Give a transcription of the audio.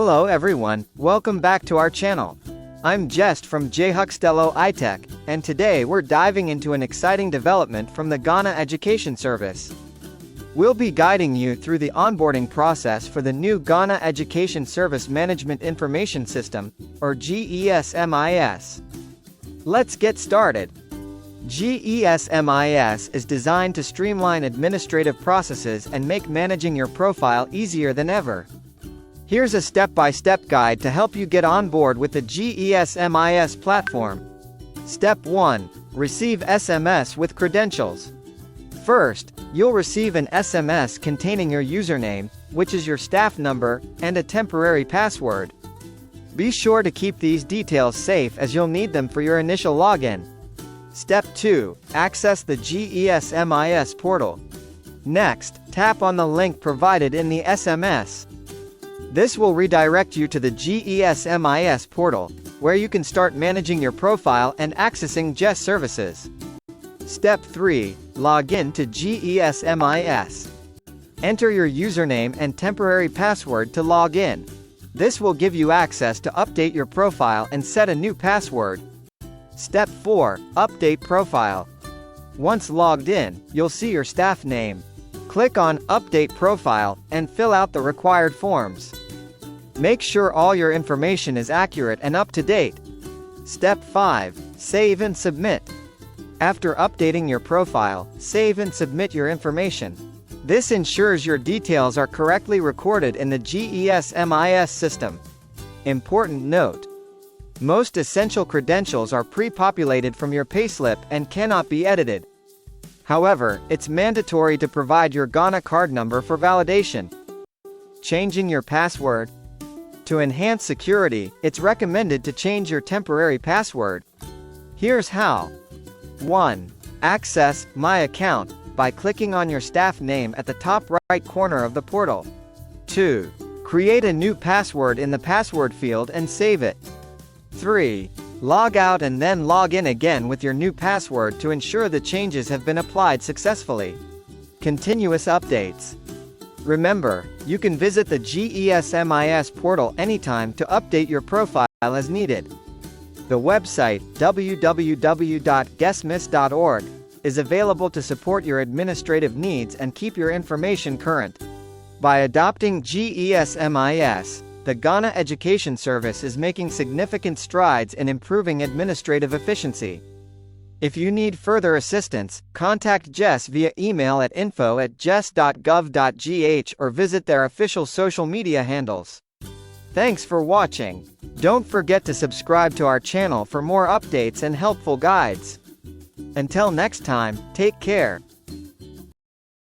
Hello everyone, welcome back to our channel. I'm Jest from Huxtello iTech, and today we're diving into an exciting development from the Ghana Education Service. We'll be guiding you through the onboarding process for the new Ghana Education Service Management Information System, or GESMIS. Let's get started. GESMIS is designed to streamline administrative processes and make managing your profile easier than ever. Here's a step-by-step guide to help you get on board with the GESMIS platform. Step 1. Receive SMS with credentials. First, you'll receive an SMS containing your username, which is your staff number, and a temporary password. Be sure to keep these details safe as you'll need them for your initial login. Step 2. Access the GESMIS portal. Next, tap on the link provided in the SMS. This will redirect you to the GESMIS portal, where you can start managing your profile and accessing GES services. Step 3. Log in to GESMIS. Enter your username and temporary password to log in. This will give you access to update your profile and set a new password. Step 4. Update profile. Once logged in, you'll see your staff name. Click on Update Profile, and fill out the required forms. Make sure all your information is accurate and up to date. Step 5. Save and submit. After updating your profile, save and submit your information. This ensures your details are correctly recorded in the GESMIS system. Important note: most essential credentials are pre-populated from your payslip and cannot be edited. However, it's mandatory to provide your Ghana card number for validation. Changing your password. To enhance security, it's recommended to change your temporary password. Here's how. 1. Access My Account by clicking on your staff name at the top right corner of the portal. 2. Create a new password in the password field and save it. 3. Log out and then log in again with your new password to ensure the changes have been applied successfully. Continuous updates. Remember, you can visit the GESMIS portal anytime to update your profile as needed. The website, www.gesmis.org, is available to support your administrative needs and keep your information current. By adopting GESMIS, the Ghana Education Service is making significant strides in improving administrative efficiency. If you need further assistance, contact GES via email at info@ges.gov.gh or visit their official social media handles. Thanks for watching. Don't forget to subscribe to our channel for more updates and helpful guides. Until next time, take care.